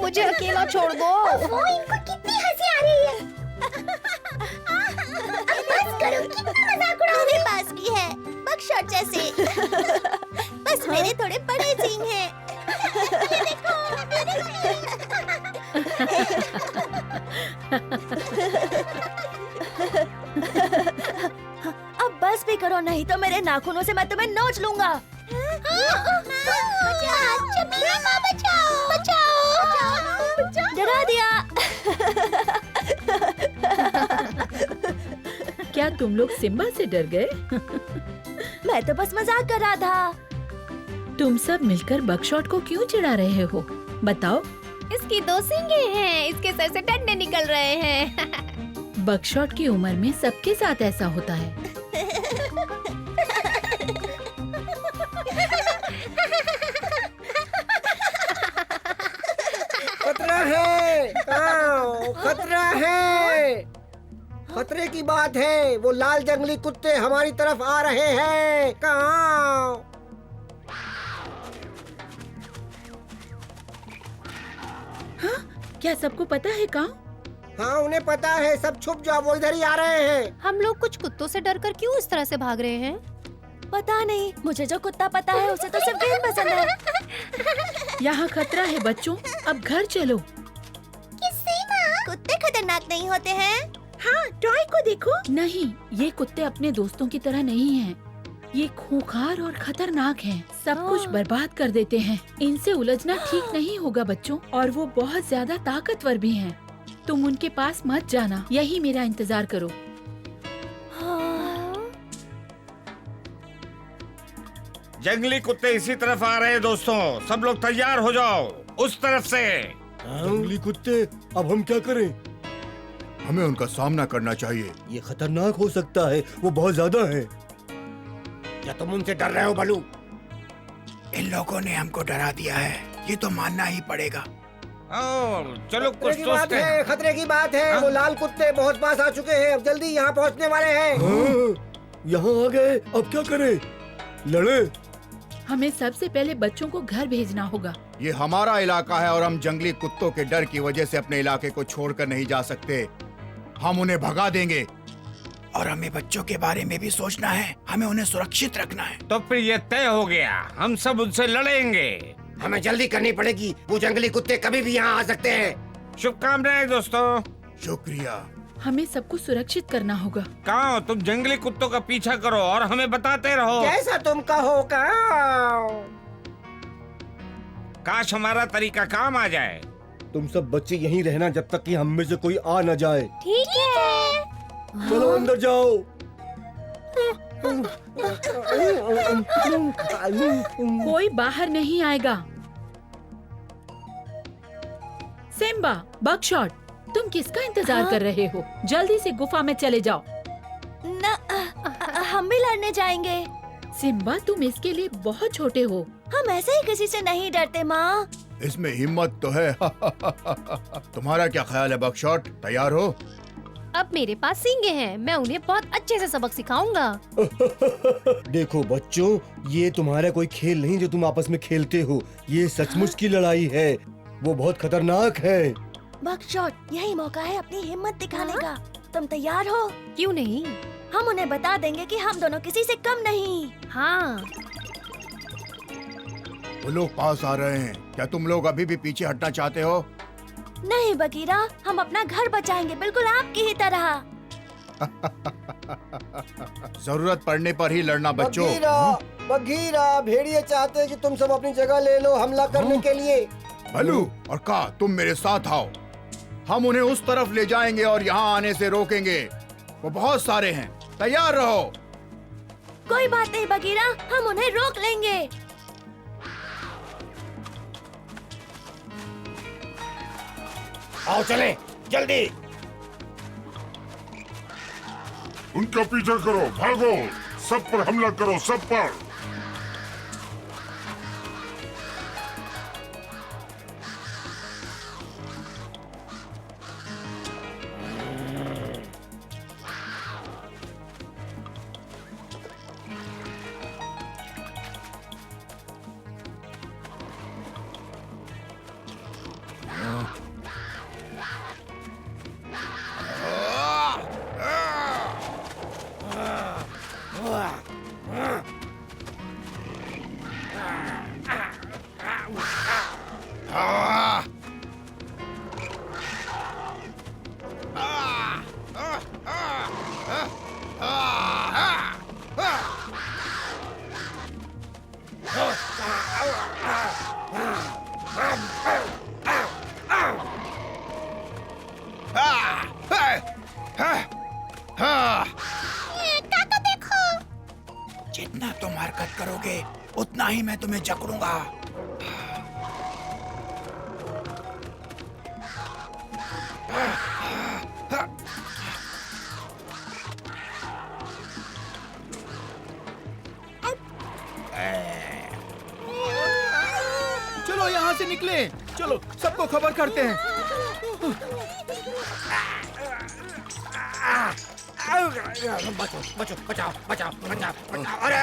मुझे अकेला छोड़ दो। वो इनको कितनी हंसी आ रही है। बस करो, कितना मजाक उड़ाओगे। मेरे पास भी है बकशॉट जैसे। बस मेरे थोड़े बड़े सींग हैं। ये देखो, अब बस भी करो, नहीं तो मेरे नाखूनों से मैं तुम्हें नोच लूंगा। डरा दिया। क्या तुम लोग सिम्बा से डर गए? मैं तो बस मजाक कर रहा था। तुम सब मिलकर बकशॉट को क्यों चिढ़ा रहे हो? बताओ। इसकी 2 सींगे हैं, इसके सर से डंडे निकल रहे हैं। बकशॉट की उम्र में सबके साथ ऐसा होता है। खतरा है, खतरा है। खतरे की बात है, वो लाल जंगली कुत्ते हमारी तरफ आ रहे हैं। कहाँ? क्या सबको पता है कहाँ? हाँ, उन्हें पता है। सब छुप जाओ, वो इधर ही आ रहे हैं। हम लोग कुछ कुत्तों से डरकर क्यों इस तरह से भाग रहे हैं? पता नहीं, मुझे जो कुत्ता पता है उसे तो सिर्फ गेंद पसंद है। यहाँ खतरा है बच्चों, अब घर चलो। किससे माँ? कुत्ते खतरनाक नहीं होते हैं। हाँ, टॉय को देखो। नहीं, ये कुत्ते अपने दोस्तों की तरह नहीं हैं। ये खूंखार और खतरनाक हैं। सब कुछ बर्बाद कर देते हैं। इनसे उलझना ठीक नहीं होगा बच्चों, और वो बहुत ज्यादा ताकतवर भी हैं। तुम उनके पास मत जाना, यही मेरा इंतजार करो। जंगली कुत्ते इसी तरफ आ रहे हैं दोस्तों, सब लोग तैयार हो जाओ। उस तरफ से। जंगली कुत्ते, अब हम क्या करें? हमें उनका सामना करना चाहिए। ये खतरनाक हो सकता है, वो बहुत ज्यादा है। क्या तुम उनसे डर रहे हो बलू? इन लोगों ने हमको डरा दिया है, ये तो मानना ही पड़ेगा। चलो खतरे कुछ की बात सोचते हैं। है, खतरे की बात है। वो लाल कुत्ते बहुत पास आ चुके हैं, अब जल्दी यहाँ पहुँचने वाले हैं। यहाँ आ गए, अब क्या करें? लड़े? हमें सबसे पहले बच्चों को घर भेजना होगा। ये हमारा इलाका है और हम जंगली कुत्तों के डर की वजह से अपने इलाके को छोड़कर नहीं जा सकते। हम उन्हें भगा देंगे। और हमें बच्चों के बारे में भी सोचना है, हमें उन्हें सुरक्षित रखना है। तो फिर ये तय हो गया, हम सब उनसे लड़ेंगे। हमें जल्दी करनी पड़ेगी, वो जंगली कुत्ते कभी भी यहाँ आ सकते हैं। शुभकामनाएं दोस्तों। शुक्रिया। हमें सबको सुरक्षित करना होगा। कहाँ तुम जंगली कुत्तों का पीछा करो और हमें बताते रहो। जैसा तुम कहो। काश हमारा तरीका काम आ जाए। तुम सब बच्चे यहीं रहना जब तक कि हम में से कोई आ न जाए। ठीक है। चलो अंदर जाओ। कोई बाहर नहीं आएगा। सिम्बा, बकशॉट, तुम किसका इंतजार कर रहे हो? जल्दी से गुफा में चले जाओ। हम भी लड़ने जाएंगे। सिम्बा, तुम इसके लिए बहुत छोटे हो। हम ऐसे ही किसी से नहीं डरते माँ। इसमें हिम्मत तो है। तुम्हारा क्या ख्याल है बकशॉट, तैयार हो? अब मेरे पास सींगे हैं, मैं उन्हें बहुत अच्छे से सबक सिखाऊंगा। देखो बच्चों, ये तुम्हारा कोई खेल नहीं जो तुम आपस में खेलते हो। ये सचमुच की लड़ाई है, वो बहुत खतरनाक है। बकशॉट, यही मौका है अपनी हिम्मत दिखाने का। तुम तैयार हो? क्यों नहीं? हम उन्हें बता देंगे कि हम दोनों किसी से कम नहीं। हाँ। वो लोग पास आ रहे हैं, क्या तुम लोग अभी भी पीछे हटना चाहते हो? नहीं बगीरा, हम अपना घर बचाएंगे, बिल्कुल आपकी ही तरह। जरूरत पड़ने पर ही लड़ना बच्चों। बगीरा, भेड़िए चाहते हैं कि तुम सब अपनी जगह ले लो हमला करने के लिए। भलू और का, तुम मेरे साथ आओ। हम उन्हें उस तरफ ले जाएंगे और यहाँ आने से रोकेंगे। वो बहुत सारे हैं, तैयार रहो। कोई बात नहीं बगीरा, हम उन्हें रोक लेंगे। आओ चले, जल्दी। उनका पीछा करो, भागो, सब पर हमला करो, सब पर। जितना तुम हरकत करोगे उतना ही मैं तुम्हें जकड़ूंगा। चलो यहाँ से निकले, चलो सबको खबर करते हैं। बचो, बचाओ, बचाओ, बचाओ, बचाओ। अरे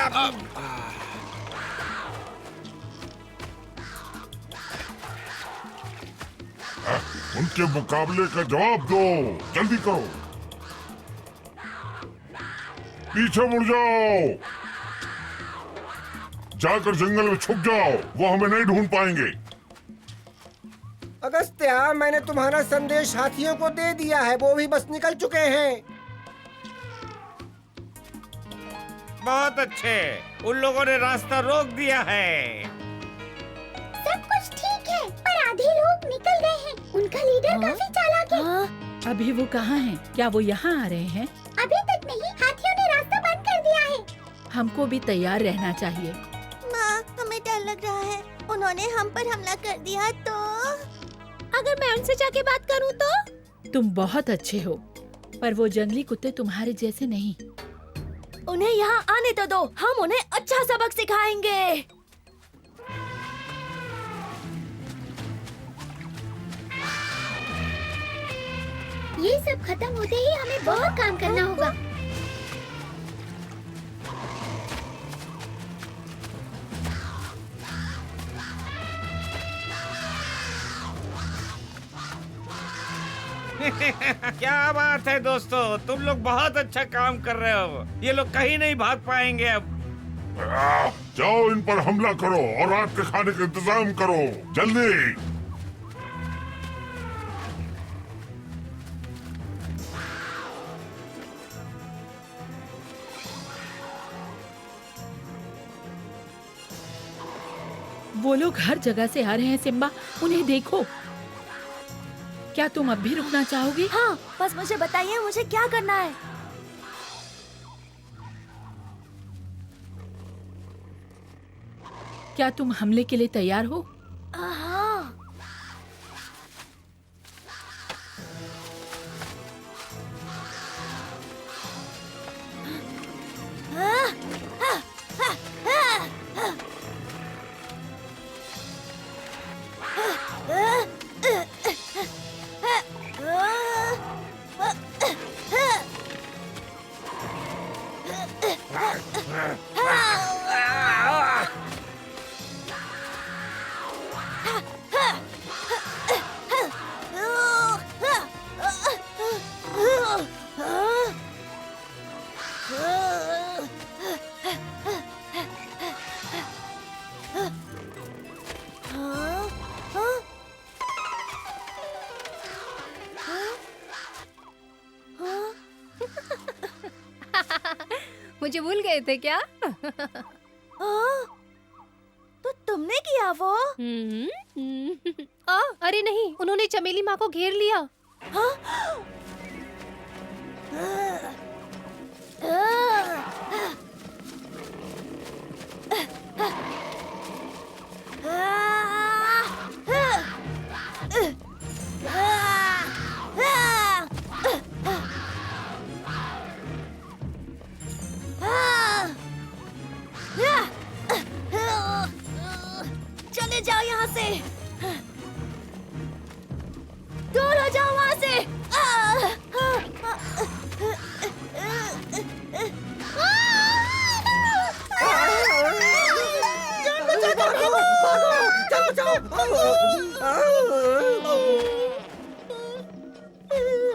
उनके मुकाबले का जवाब दो, जल्दी करो। पीछे मुड़ जाओ, जाकर जंगल में छुप जाओ, वो हमें नहीं ढूंढ पाएंगे। अगस्त्या, मैंने तुम्हारा संदेश हाथियों को दे दिया है, वो भी बस निकल चुके हैं। बहुत अच्छे, उन लोगों ने रास्ता रोक दिया है। सब कुछ ठीक है, पर आधे लोग निकल गए हैं। उनका लीडर काफी चालाक है। अभी वो कहाँ हैं? क्या वो यहाँ आ रहे हैं? अभी तक नहीं, हाथियों ने रास्ता बंद कर दिया है। हमको भी तैयार रहना चाहिए। माँ, हमें डर लग रहा है, उन्होंने हम पर हमला कर दिया तो। अगर मैं उनसे जाके बात करूं तो? तुम बहुत अच्छे हो, पर वो जंगली कुत्ते तुम्हारे जैसे नहीं। उन्हें यहाँ आने तो दो, हम उन्हें अच्छा सबक सिखाएंगे। ये सब खत्म होते ही हमें बहुत काम करना होगा। क्या बात है दोस्तों, तुम लोग बहुत अच्छा काम कर रहे हो। ये लोग कहीं नहीं भाग पाएंगे अब। जाओ, इन पर हमला करो और रात के खाने का इंतजाम करो, जल्दी। वो लोग हर जगह से आ रहे हैं सिम्बा, उन्हें देखो। क्या तुम अब भी रुकना चाहोगी? हाँ, बस मुझे बताइए मुझे क्या करना है। क्या तुम हमले के लिए तैयार हो? हाँ। मुझे भूल गए थे क्या? तो तुमने किया वो? अरे नहीं, उन्होंने चमेली माँ को घेर लिया। चले जाओ यहाँ से, दूर हो जाओ वहाँ से।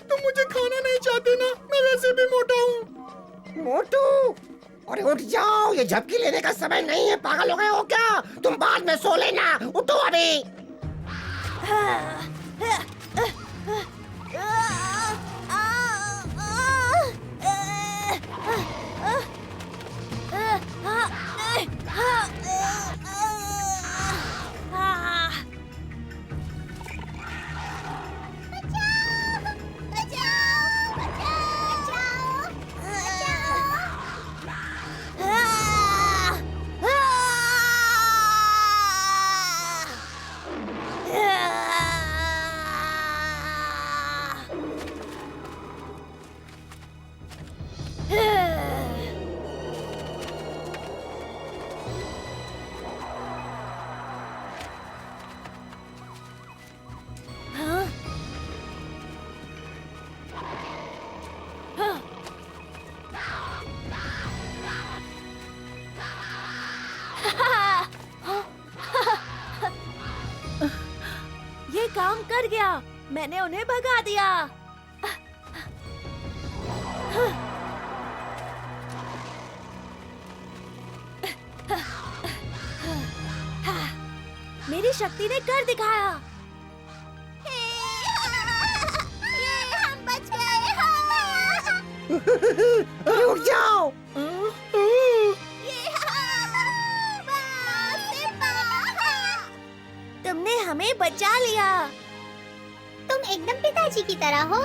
तुम मुझे खाना नहीं चाहते ना? मैं वैसे भी मोटा हूँ। मोटू, अरे उठ जाओ, ये झपकी लेने का समय नहीं है। पागल हो गए हो क्या? तुम बाद में सो लेना, उठो अभी। कर गया। मैंने उन्हें भगा दिया। मेरी शक्ति ने कर दिखाया। हम बच गए। रुक जाओ। तुमने हमें बचा लिया। तुम एकदम पिताजी की तरह हो।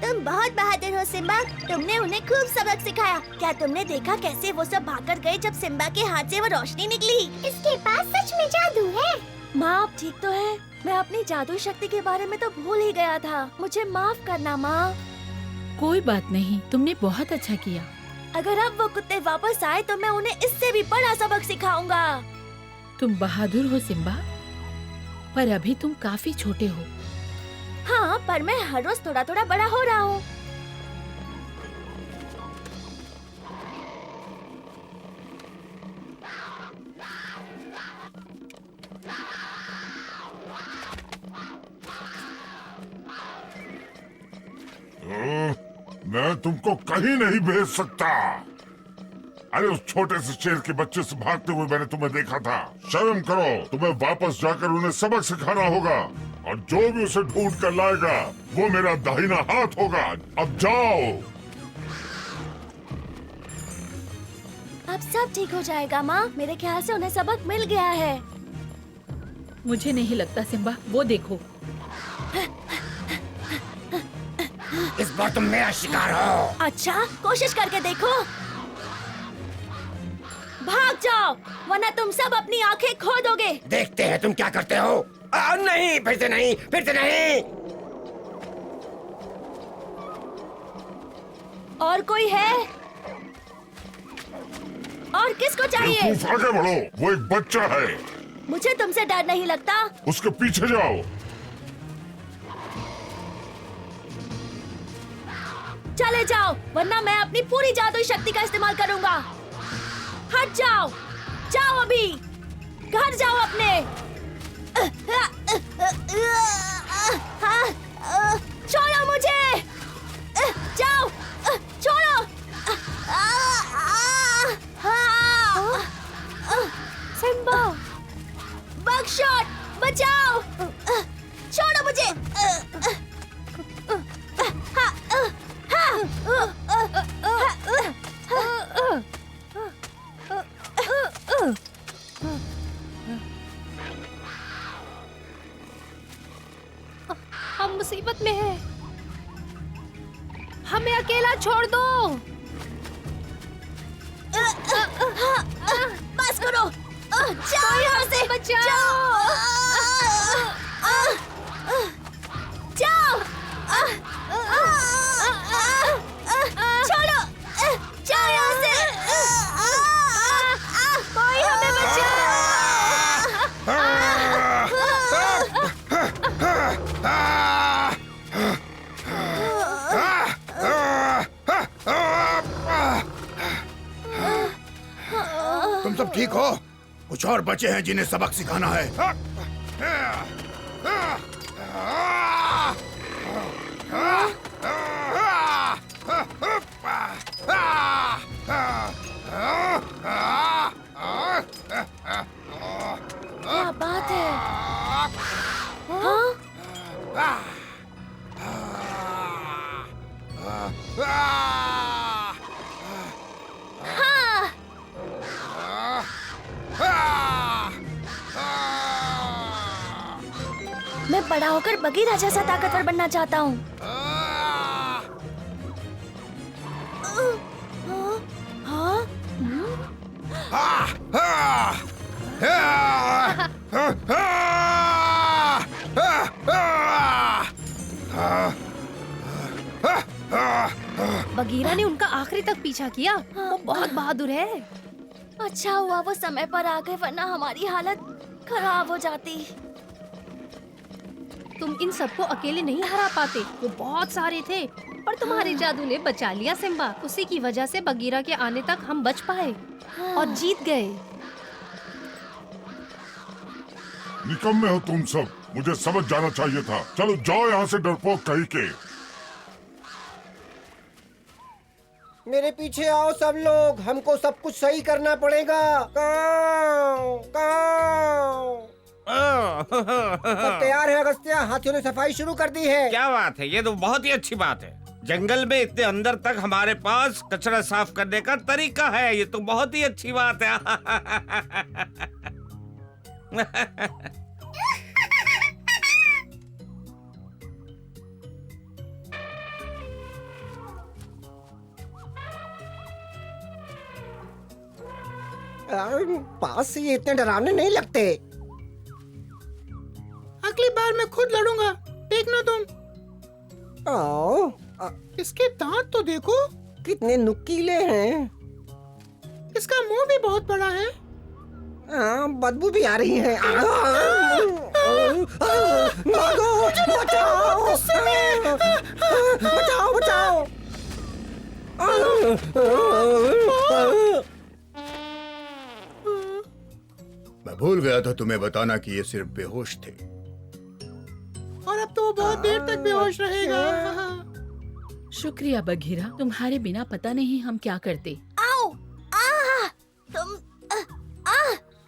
तुम बहुत बहादुर हो सिम्बा। तुमने उन्हें खूब सबक सिखाया। क्या तुमने देखा कैसे वो सब भागकर गए जब सिम्बा के हाथ से वो रोशनी निकली? इसके पास सच में जादू है। माँ आप ठीक तो है? मैं अपनी जादू शक्ति के बारे में तो भूल ही गया था। मुझे माफ करना माँ। कोई बात नहीं, तुमने बहुत अच्छा किया। अगर अब वो कुत्ते वापस आए तो मैं उन्हें इससे भी बड़ा सबक सिखाऊंगा। तुम बहादुर हो सिम्बा, पर अभी तुम काफी छोटे हो। हाँ, पर मैं हर रोज थोड़ा थोड़ा बड़ा हो रहा हूँ। मैं तुमको कहीं नहीं भेज सकता। अरे उस छोटे से शेर के बच्चे से भागते हुए मैंने तुम्हें देखा था। शर्म करो। तुम्हें वापस जाकर उन्हें सबक सिखाना होगा और जो भी उसे ढूंढ कर लाएगा वो मेरा दाहिना हाथ होगा। अब जाओ। अब सब ठीक हो जाएगा माँ। मेरे ख्याल से उन्हें सबक मिल गया है। मुझे नहीं लगता सिम्बा, वो देखो। इस बार तुम मेरा शिकार हो। अच्छा, कोशिश करके देखो। भाग जाओ, वरना तुम सब अपनी आंखें खो दोगे। देखते हैं तुम क्या करते हो। नहीं, फिर से नहीं, फिर से नहीं। और कोई है? और किसको चाहिए? बेवकूफ, आगे बढ़ो। वो एक बच्चा है। मुझे तुमसे डर नहीं लगता। उसके पीछे जाओ। चले जाओ, वरना मैं अपनी पूरी जादुई शक्ति का इस्तेमाल करूंगा। हट जाओ, जाओ अभी, घर जाओ अपने। छोड़ो मुझे, जाओ, छोड़ो। सिम्बा, बगशॉट, बचाओ, छोड़ो मुझे। हम मुसीबत में हैं। हमें अकेला छोड़ दो। बस करो, जाओ यहाँ से, बचाओ। जाओ, छोड़ो, जाओ यहाँ से। कोई हमें बचाओ। तुम सब ठीक हो? कुछ और बचे हैं जिन्हें सबक सिखाना है। क्या बात है? हाँ? मैं बड़ा होकर बगीरा जैसा ताकतवर बनना चाहता हूँ। बगीरा ने उनका आखिरी तक पीछा किया। वो बहुत बहादुर है। अच्छा हुआ वो समय पर आ गए, वरना हमारी हालत खराब हो जाती। तुम इन सबको अकेले नहीं हरा पाते। वो बहुत सारे थे, पर तुम्हारे जादू ने बचा लिया सिम्बा। उसी की वजह से बगीरा के आने तक हम बच पाए और जीत गए। निकम्मे हो तुम सब। मुझे समझ जाना चाहिए था। चलो जाओ यहाँ से डरपोक कहीं के। मेरे पीछे आओ सब लोग, हमको सब कुछ सही करना पड़ेगा। काऊ, काऊ। सब तैयार है अगस्त्या, हाथियों ने सफाई शुरू कर दी है। क्या बात है, ये तो बहुत ही अच्छी बात है। जंगल में इतने अंदर तक हमारे पास कचरा साफ करने का तरीका है, ये तो बहुत ही अच्छी बात है। पास से ये इतने डरावने नहीं लगते। अगली बार मैं खुद लड़ूंगा, देखना तुम। आओ, इसके दांत तो देखो, कितने नुकीले हैं। इसका मुंह भी बहुत बड़ा है। बदबू भी आ रही है। भागो, बचाओ, बचाओ, बचाओ। मैं भूल गया था तुम्हें बताना कि ये सिर्फ बेहोश थे। और अब तो वो बहुत देर तक बेहोश रहेगा। शुक्रिया बघीरा, तुम्हारे बिना पता नहीं हम क्या करते। आओ, तुम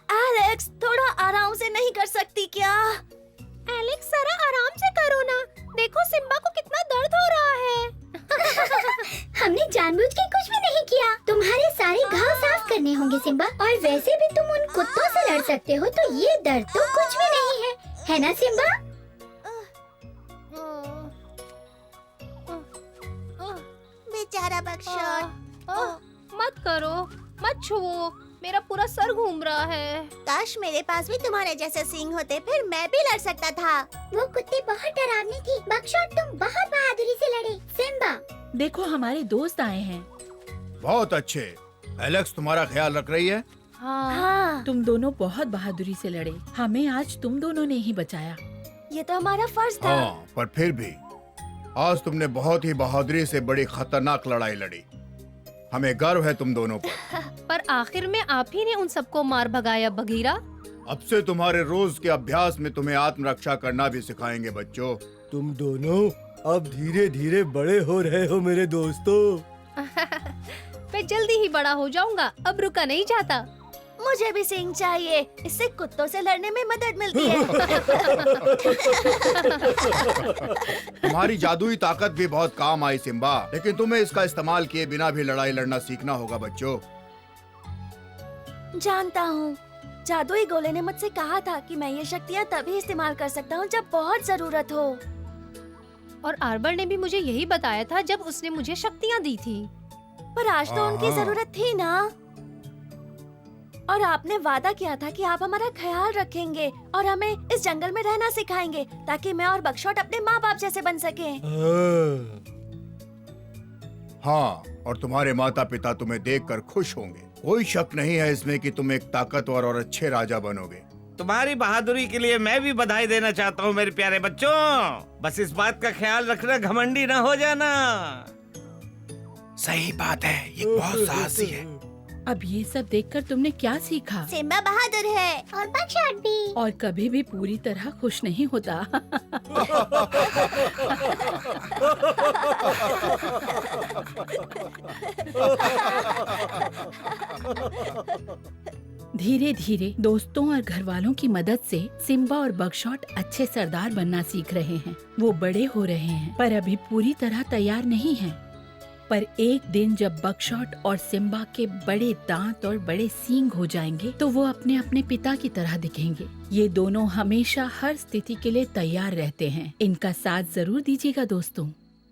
एलेक्स, थोड़ा आराम से नहीं कर सकती क्या? एलेक्स जरा आराम से करो ना, देखो सिम्बा को कितना दर्द हो रहा है। हमने जानबूझ के कुछ भी नहीं किया। तुम्हारे सारे घाव साफ करने होंगे सिम्बा, और वैसे भी तुम उन कुत्तों से लड़ सकते हो, तो ये दर्द तो कुछ भी नहीं है ना सिम्बा? बेचारा बकशॉट। मत करो, मत छुओ, मेरा पूरा सर घूम रहा है। काश मेरे पास भी तुम्हारे जैसे सींग होते, फिर मैं भी लड़ सकता था। वो कुत्ते बहुत डरावनी थी। बकशॉट, तुम बहुत बहादुरी से लड़े। सिम्बा, देखो हमारे दोस्त आए हैं। बहुत अच्छे। एलेक्स तुम्हारा ख्याल रख रही है। हाँ, तुम दोनों बहुत बहादुरी से लड़े, हमें आज तुम दोनों ने ही बचाया। ये तो हमारा फर्ज था। हाँ, पर फिर भी आज तुमने बहुत ही बहादुरी से बड़ी खतरनाक लड़ाई लड़ी। हमें गर्व है तुम दोनों पर। पर आखिर में आप ही ने उन सबको मार भगाया बघीरा। अब से तुम्हारे रोज के अभ्यास में तुम्हें आत्मरक्षा करना भी सिखाएंगे बच्चों। तुम दोनों अब धीरे धीरे बड़े हो रहे हो मेरे दोस्तों। मैं जल्दी ही बड़ा हो जाऊंगा, अब रुका नहीं जाता। मुझे भी सींग चाहिए, इससे कुत्तों से लड़ने में मदद मिलती है। तुम्हारी जादुई ताकत भी बहुत काम आई सिम्बा, लेकिन तुम्हें इसका इस्तेमाल किए बिना भी लड़ाई लड़ना सीखना होगा बच्चों। जानता हूँ, जादुई गोले ने मुझसे कहा था कि मैं ये शक्तियाँ तभी इस्तेमाल कर सकता हूँ जब बहुत जरूरत हो। और आर्बर ने भी मुझे यही बताया था जब उसने मुझे शक्तियाँ दी थी। पर आज तो उनकी जरूरत थी ना। और आपने वादा किया था कि आप हमारा ख्याल रखेंगे और हमें इस जंगल में रहना सिखाएंगे, ताकि मैं और बकशॉट अपने माँ बाप जैसे बन सकें। हाँ, और तुम्हारे माता पिता तुम्हें देखकर खुश होंगे। कोई शक नहीं है इसमें कि तुम एक ताकतवर और अच्छे राजा बनोगे। तुम्हारी बहादुरी के लिए मैं भी बधाई देना चाहता हूँ मेरे प्यारे बच्चों। बस इस बात का ख्याल रखना, घमंडी न हो जाना। सही बात है, ये बहुत साहसी है। अब ये सब देखकर तुमने क्या सीखा? सिम्बा बहादुर है और बकशॉट भी। और कभी भी पूरी तरह खुश नहीं होता। धीरे धीरे दोस्तों और घर वालों की मदद से सिम्बा और बकशॉट अच्छे सरदार बनना सीख रहे हैं। वो बड़े हो रहे हैं, पर अभी पूरी तरह तैयार नहीं हैं। पर एक दिन जब बकशॉट और सिम्बा के बड़े दांत और बड़े सींग हो जाएंगे, तो वो अपने अपने पिता की तरह दिखेंगे। ये दोनों हमेशा हर स्थिति के लिए तैयार रहते हैं। इनका साथ जरूर दीजिएगा दोस्तों,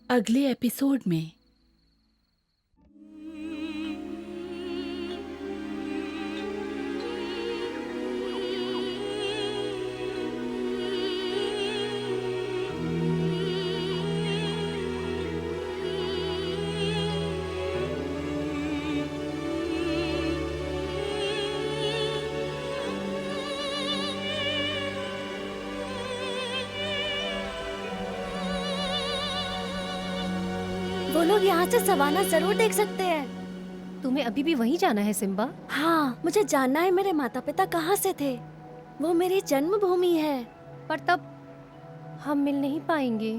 अगले एपिसोड में। वो लोग यहाँ से सवाना जरूर देख सकते हैं। तुम्हें अभी भी वहीं जाना है सिम्बा? हाँ, मुझे जानना है मेरे माता पिता कहाँ से थे। वो मेरी जन्मभूमि है। पर तब हम मिल नहीं पाएंगे।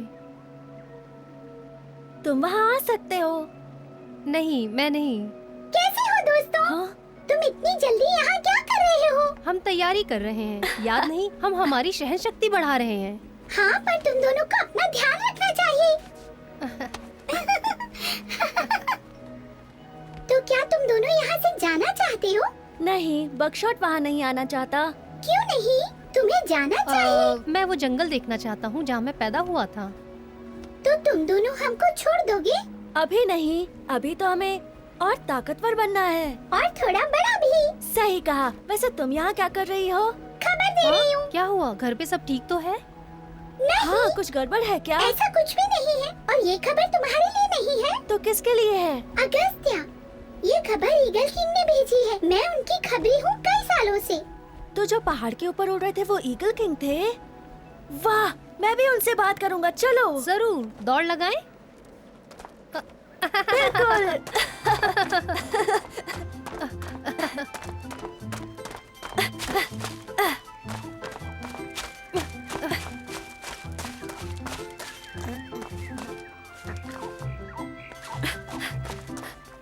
तुम वहाँ आ सकते हो। नहीं, मैं नहीं। कैसे हो दोस्तों? हाँ? तुम इतनी जल्दी यहाँ क्या कर रहे हो? हम तैयारी कर रहे हैं। याद नहीं, हम हमारी सहन शक्ति बढ़ा रहे हैं। हाँ, पर तुम दोनों को अपना ध्यान रखना चाहिए। तो क्या तुम दोनों यहाँ से जाना चाहते हो? नहीं, बकशॉट वहाँ नहीं आना चाहता। क्यों नहीं? तुम्हें जाना चाहिए। मैं वो जंगल देखना चाहता हूँ जहाँ मैं पैदा हुआ था। तो तुम दोनों हमको छोड़ दोगे? अभी नहीं, अभी तो हमें और ताकतवर बनना है। और थोड़ा बड़ा भी। सही कहा। वैसे तुम यहाँ क्या कर रही हो? खबर दे रही हूँ। क्या हुआ? घर पे सब ठीक तो है? नहीं, हाँ, कुछ गड़बड़ है क्या? ऐसा कुछ भी नहीं है। और ये खबर तुम्हारे लिए नहीं है। तो किसके लिए है? अगस्त्या, ये खबर ईगल किंग ने भेजी है। मैं उनकी खबरी हूँ कई सालों से। तो जो पहाड़ के ऊपर उड़ रहे थे वो ईगल किंग थे? वाह, मैं भी उनसे बात करूँगा। चलो। जरूर, दौड़ लगाएं। बिल्कुल।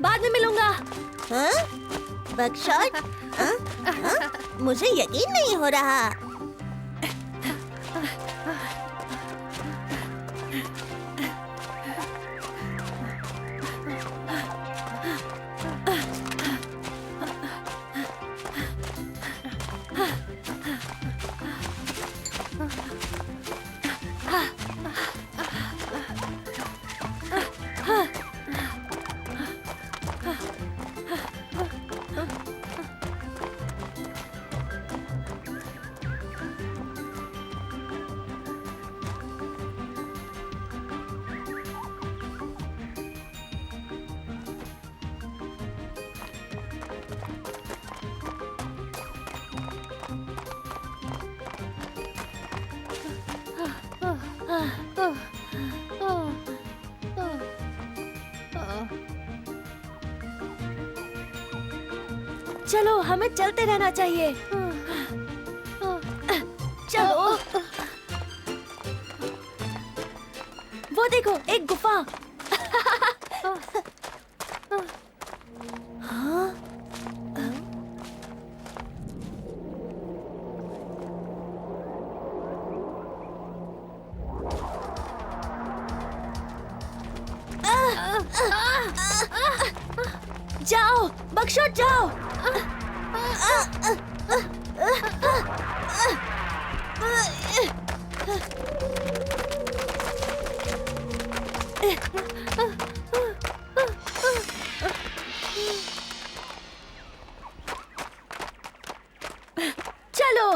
बाद में मिलूंगा। हाँ? बकशॉट? हाँ? हाँ? मुझे यकीन नहीं हो रहा। चलो, हमें चलते रहना चाहिए। चलो। वो देखो, एक गुफा। हाँ? जाओ, बकशॉट जाओ। चलो।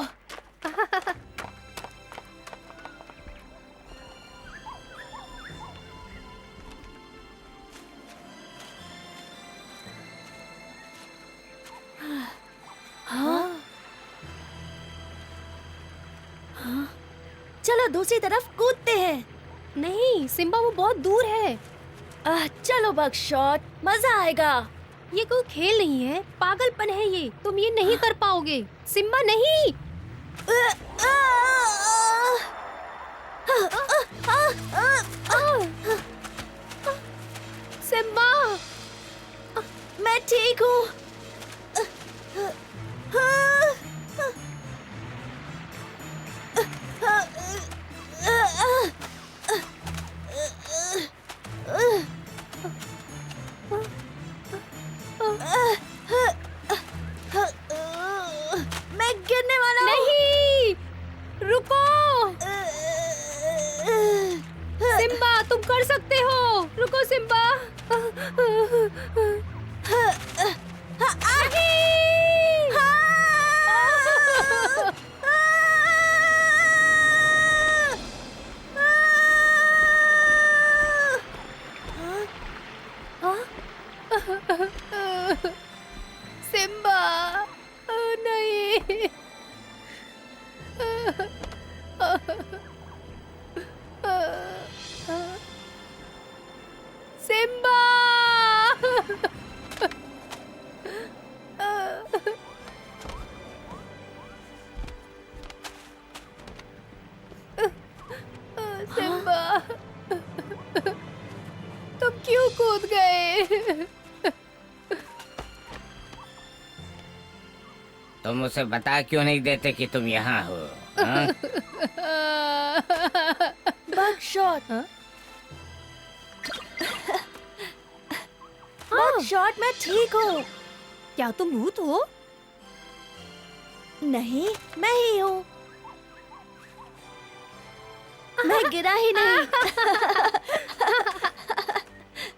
चलो दूसरी तरफ कूदते हैं। नहीं सिम्बा, वो बहुत दूर है। चलो बकशॉट, मजा आएगा। ये कोई खेल नहीं है, पागलपन है ये। तुम ये नहीं कर पाओगे। सिम्बा नहीं। सिम्बा, मैं ठीक हूँ। मैं गिरने वाला हूँ। नहीं, रुको। सिम्बा, तुम कर सकते हो। रुको सिम्बा। सिम्बा, नहीं। सिम्बा। तुम उसे बता क्यों नहीं देते कि तुम यहाँ हो? हाँ? बकशॉट, बकशॉट, मैं ठीक हूँ। क्या तुम भूत हो? नहीं, मैं ही हूँ। मैं गिरा ही नहीं।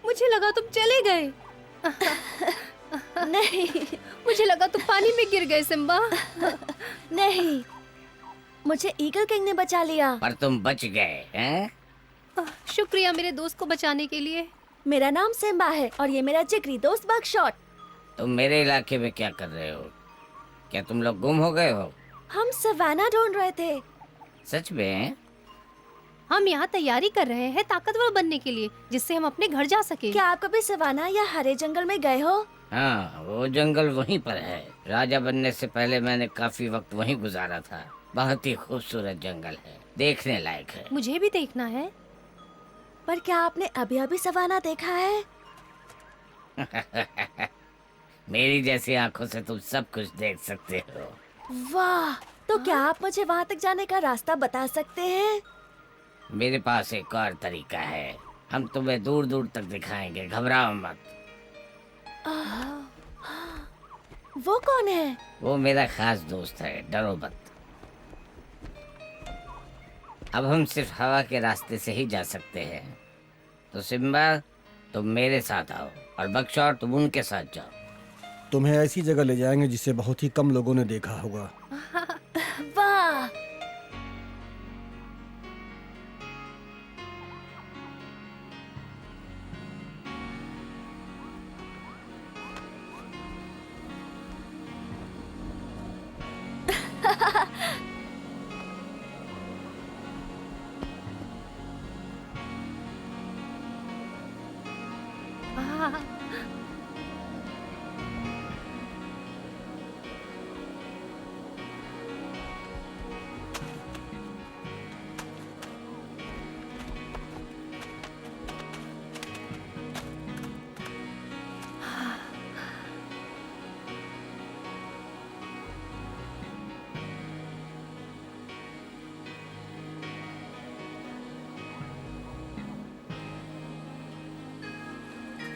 मुझे लगा तुम चले गए। नहीं, मुझे लगा तुम पानी में गिर गए सिम्बा। नहीं, मुझे ईगल किंग ने बचा लिया। पर तुम बच गए हैं? शुक्रिया मेरे दोस्त को बचाने के लिए। मेरा नाम सिम्बा है और ये मेरा जिगरी दोस्त बकशॉट। तुम मेरे इलाके में क्या कर रहे हो? क्या तुम लोग गुम हो गए हो? हम सवाना ढूंढ रहे थे। सच में? हम यहाँ तैयारी कर रहे हैं ताकतवर बनने के लिए, जिससे हम अपने घर जा सके। क्या आप कभी सवाना या हरे जंगल में गए हो? हाँ, वो जंगल वहीं पर है। राजा बनने से पहले मैंने काफी वक्त वहीं गुजारा था। बहुत ही खूबसूरत जंगल है, देखने लायक है। मुझे भी देखना है। पर क्या आपने अभी अभी सवाना देखा है? मेरी जैसी आंखों से तुम सब कुछ देख सकते हो। वाह, तो क्या आप मुझे वहाँ तक जाने का रास्ता बता सकते हैं? मेरे पास एक और तरीका है। हम तुम्हें दूर दूर तक दिखाएंगे, घबराओ मत। वो कौन है? वो मेरा खास दोस्त है, डरो मत। अब हम सिर्फ हवा के रास्ते से ही जा सकते हैं। तो सिम्बा, तुम मेरे साथ आओ और बकशॉट तुम उनके साथ जाओ। तुम्हें ऐसी जगह ले जाएंगे जिसे बहुत ही कम लोगों ने देखा होगा। वाह,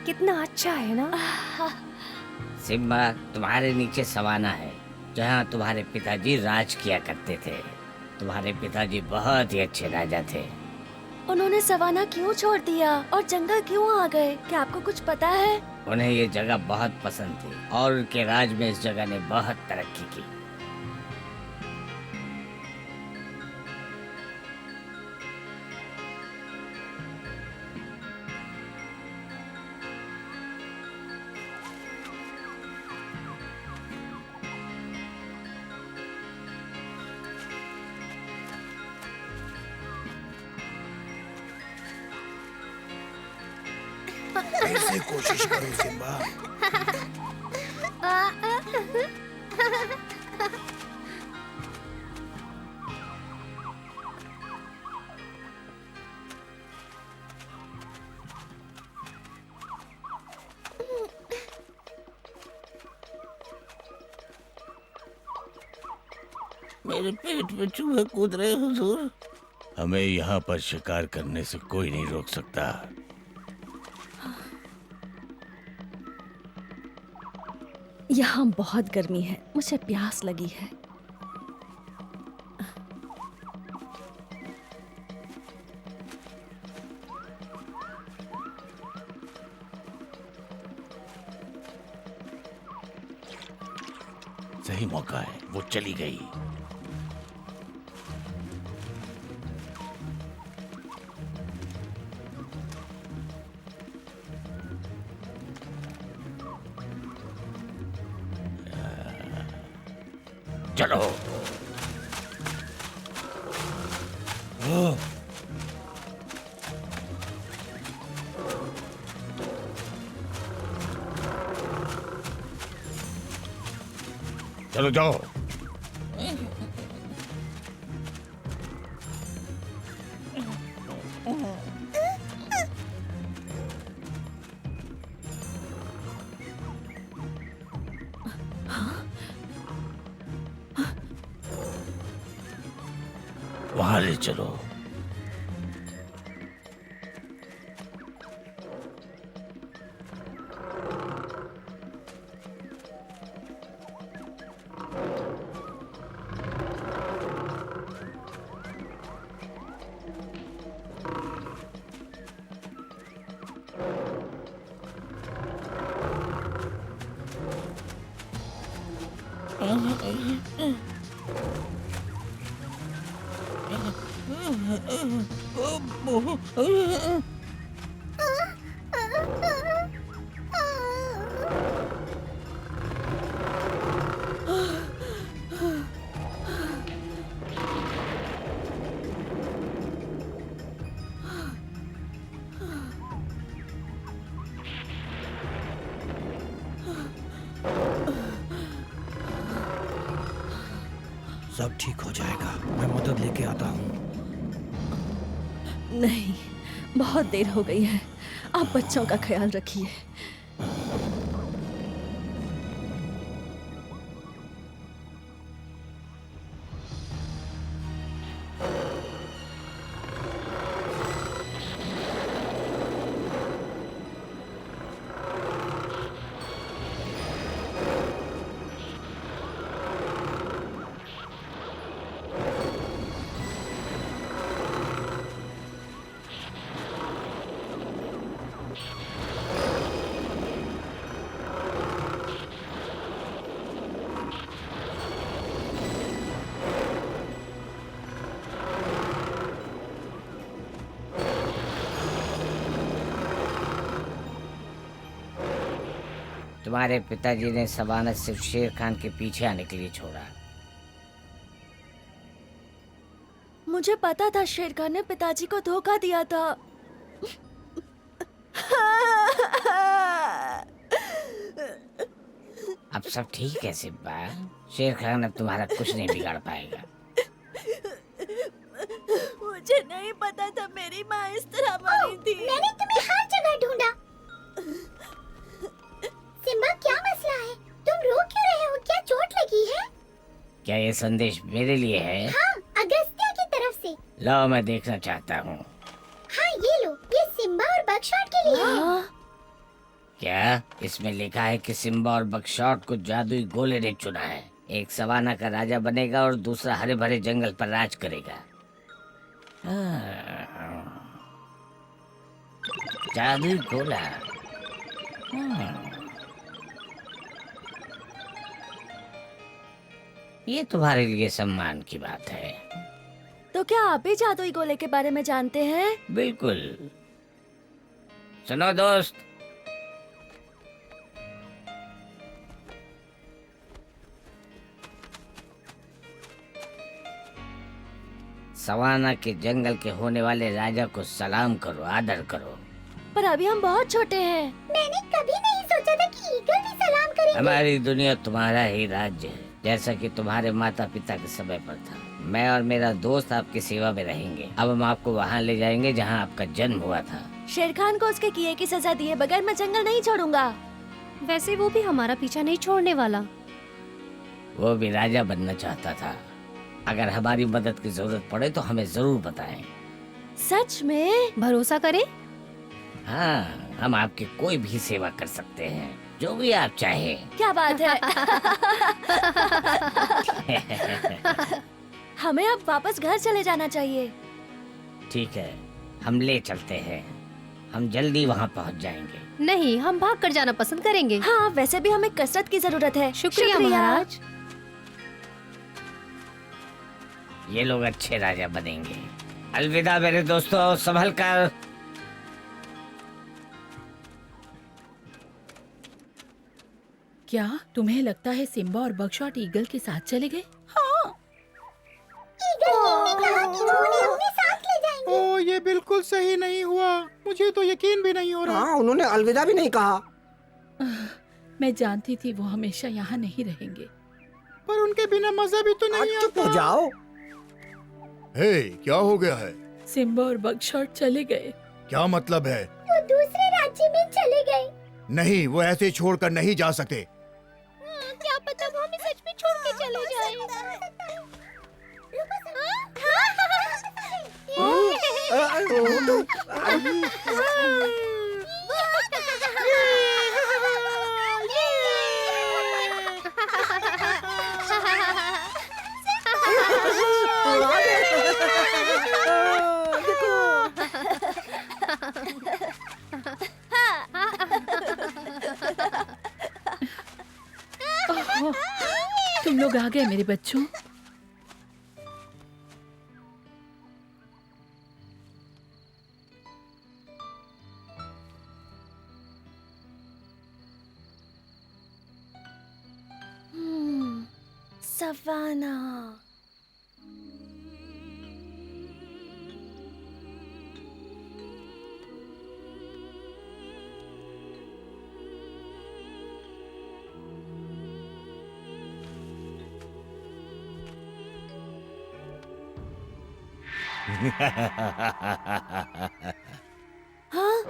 कितना अच्छा है ना। सिम्बा, तुम्हारे नीचे सवाना है, जहाँ तुम्हारे पिताजी राज किया करते थे। तुम्हारे पिताजी बहुत ही अच्छे राजा थे। उन्होंने सवाना क्यों छोड़ दिया और जंगल क्यों आ गए? क्या आपको कुछ पता है? उन्हें ये जगह बहुत पसंद थी और उनके राज में इस जगह ने बहुत तरक्की की। ऐसे कोशिश करो सिम्बा। मेरे पेट में चूहे कूद रहे हुजूर। हमें यहाँ पर शिकार करने से कोई नहीं रोक सकता। यहाँ बहुत गर्मी है, मुझे प्यास लगी है। सही मौका है, वो चली गई। चलो। चलो जाओ। वहां ले चलो। सब ठीक हो जाएगा, मैं मदद लेके आता हूँ। नहीं, बहुत देर हो गई है। आप बच्चों का ख्याल रखिए। तुम्हारे पिताजी ने सवाना सिर्फ शेर खान के पीछे आने के लिए छोड़ा। मुझे पता था शेर खान ने पिताजी को धोखा दिया था। अब सब ठीक है सिम्बा। शेर खान अब तुम्हारा कुछ नहीं बिगाड़ पाएगा। मुझे नहीं पता था मेरी माँ इस तरह मरी थी। मैंने तुम्हें हर जगह ढूंढा। सिम्बा, क्या मसला है? तुम रो क्यों रहे हो? क्या चोट लगी है? क्या ये संदेश मेरे लिए है? हाँ, अगस्त्या की तरफ से। लो, मैं देखना चाहता हूँ। हाँ, ये लो। ये सिम्बा और बकशॉट के लिए है। क्या इसमें लिखा है कि सिम्बा और बकशॉट को जादुई गोले ने चुना है? एक सवाना का राजा बनेगा और दूसरा हरे भरे जंगल पर राज करेगा। जादुई गोला। ये तुम्हारे लिए सम्मान की बात है। तो क्या आप भी जादुई गोले के बारे में जानते हैं? बिल्कुल। सुनो दोस्त, सवाना के जंगल के होने वाले राजा को सलाम करो, आदर करो। पर अभी हम बहुत छोटे हैं। मैंने कभी नहीं सोचा था कि ईगल भी सलाम करेंगे। हमारी दुनिया तुम्हारा ही राज्य है, जैसा कि तुम्हारे माता पिता के समय पर था। मैं और मेरा दोस्त आपकी सेवा में रहेंगे। अब हम आपको वहाँ ले जाएंगे जहाँ आपका जन्म हुआ था। शेर खान को उसके किए की सजा दिए बगैर मैं जंगल नहीं छोड़ूंगा। वैसे वो भी हमारा पीछा नहीं छोड़ने वाला। वो भी राजा बनना चाहता था। अगर हमारी मदद की जरूरत पड़े तो हमें जरूर बताएं। सच में? भरोसा करें? हाँ, हम आपकी कोई भी सेवा कर सकते हैं, जो भी आप चाहें। क्या बात है। हमें अब वापस घर चले जाना चाहिए। ठीक है, हम ले चलते हैं। हम जल्दी वहाँ पहुँच जाएंगे। नहीं, हम भाग कर जाना पसंद करेंगे। हाँ, वैसे भी हमें कसरत की जरूरत है। शुक्रिया महाराज। ये लोग अच्छे राजा बनेंगे। अलविदा मेरे दोस्तों, संभल कर। क्या तुम्हें लगता है सिम्बा और बकशॉट ईगल के साथ चले गए? हाँ। ईगल किंग ने कहा कि वो उन्हें अपने साथ ले जाएंगे। ओ, ये बिल्कुल सही नहीं हुआ। मुझे तो यकीन भी नहीं हो रहा। हाँ, उन्होंने अलविदा भी नहीं कहा। मैं जानती थी वो हमेशा यहाँ नहीं रहेंगे। पर उनके बिना मजा भी तो नहीं आता। चुप हो जाओ। हे, क्या हो गया है? सिम्बा और बकशॉट चले गए। क्या मतलब है? वो दूसरे राज्य में चले गए। नहीं, वो ऐसे छोड़कर नहीं जा सकते। क्या पता वो हमें सच में छोड़ के चले जाएं। ओह, तुम लोग आ गए मेरे बच्चों। सवाना। हाँ?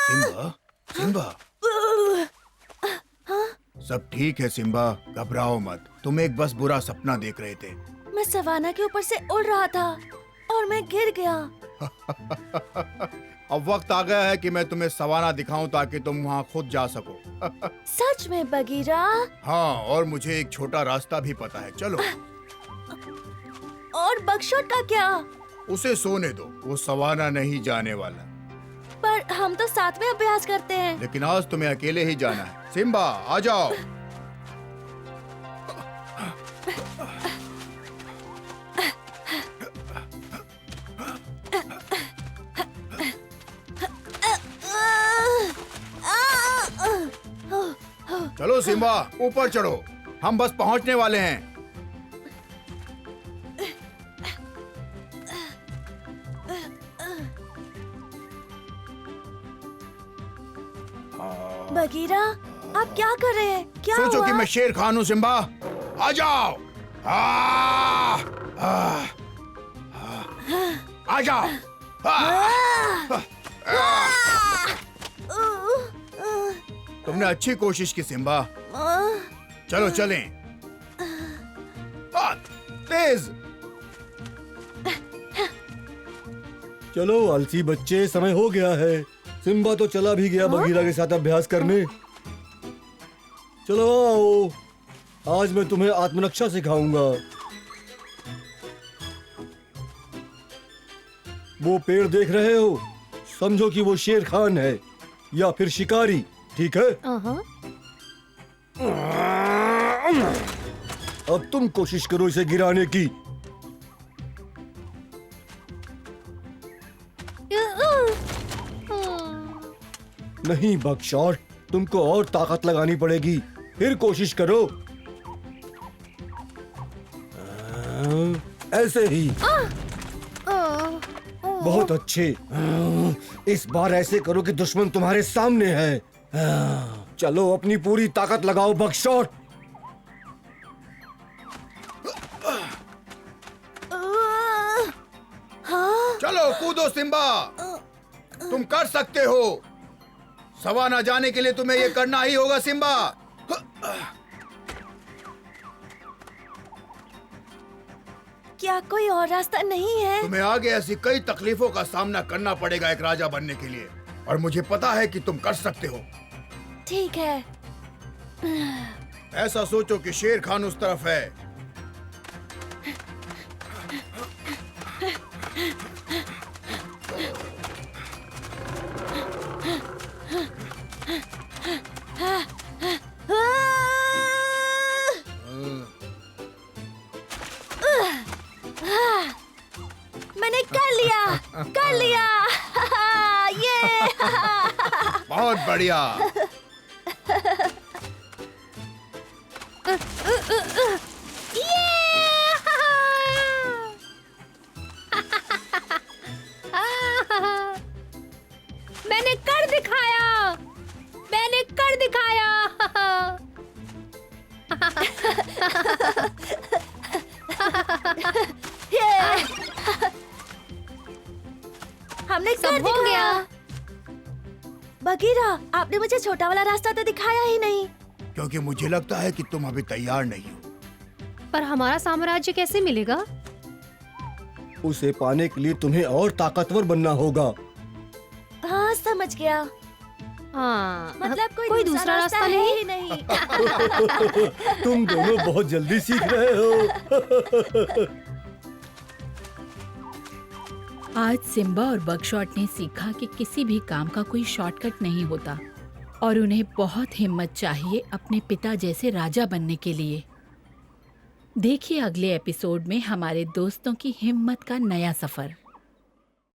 सिम्बा, सिम्बा, सब ठीक है सिम्बा, घबराओ मत। तुम एक बस बुरा सपना देख रहे थे। मैं सवाना के ऊपर से उड़ रहा था और मैं गिर गया। अब वक्त आ गया है कि मैं तुम्हें सवाना दिखाऊं ताकि तुम वहाँ खुद जा सको। सच में बगीरा? हाँ, और मुझे एक छोटा रास्ता भी पता है, चलो। और बगशॉट का क्या? उसे सोने दो, वो सवाना नहीं जाने वाला। पर हम तो साथ में अभ्यास करते हैं। लेकिन आज तुम्हें अकेले ही जाना है। सिम्बा, आ जाओ। चलो सिम्बा, ऊपर चढ़ो, हम बस पहुंचने वाले हैं। बगीरा, आप क्या कर रहे हैं? क्या सोचो हुआ? कि मैं शेर खान हूँ सिम्बा। आ जाओ, आ जाओ। तुमने अच्छी कोशिश की सिम्बा। चलो चलें। तेज। चलो आलसी बच्चे, समय हो गया है। सिम्बा तो चला भी गया बगीरा के साथ अभ्यास करने। चलो आओ, आज मैं तुम्हें आत्मरक्षा सिखाऊंगा। वो पेड़ देख रहे हो? समझो कि वो शेर खान है या फिर शिकारी, ठीक है? अब तुम कोशिश करो इसे गिराने की। नहीं बगशॉट, तुमको और ताकत लगानी पड़ेगी। फिर कोशिश करो। ऐसे ही। बहुत अच्छे। इस बार ऐसे करो कि दुश्मन तुम्हारे सामने है। चलो अपनी पूरी ताकत लगाओ बगशॉट। चलो कूदो सिम्बा, तुम कर सकते हो। सवाना जाने के लिए तुम्हें ये करना ही होगा सिम्बा। क्या कोई और रास्ता नहीं है? तुम्हें आगे ऐसी कई तकलीफों का सामना करना पड़ेगा एक राजा बनने के लिए, और मुझे पता है कि तुम कर सकते हो। ठीक है। ऐसा सोचो कि शेर खान उस तरफ है। मैंने कर लिया, कर लिया। ये बहुत बढ़िया। मैंने कर दिखाया, मैंने कर दिखाया। हमने सब कर हो दिखाया। गया। बगीरा, आपने मुझे छोटा वाला रास्ता तो दिखाया ही नहीं। क्योंकि मुझे लगता है कि तुम अभी तैयार नहीं हो। पर हमारा साम्राज्य कैसे मिलेगा? उसे पाने के लिए तुम्हें और ताकतवर बनना होगा। हाँ, समझ गया। हाँ, मतलब कोई दूसरा रास्ता है ही नहीं। तुम दोनों बहुत जल्दी सीख रहे हो। आज सिम्बा और बगशॉट ने सीखा कि किसी भी काम का कोई शॉर्टकट नहीं होता और उन्हें बहुत हिम्मत चाहिए अपने पिता जैसे राजा बनने के लिए। देखिए अगले एपिसोड में हमारे दोस्तों की हिम्मत का नया सफर।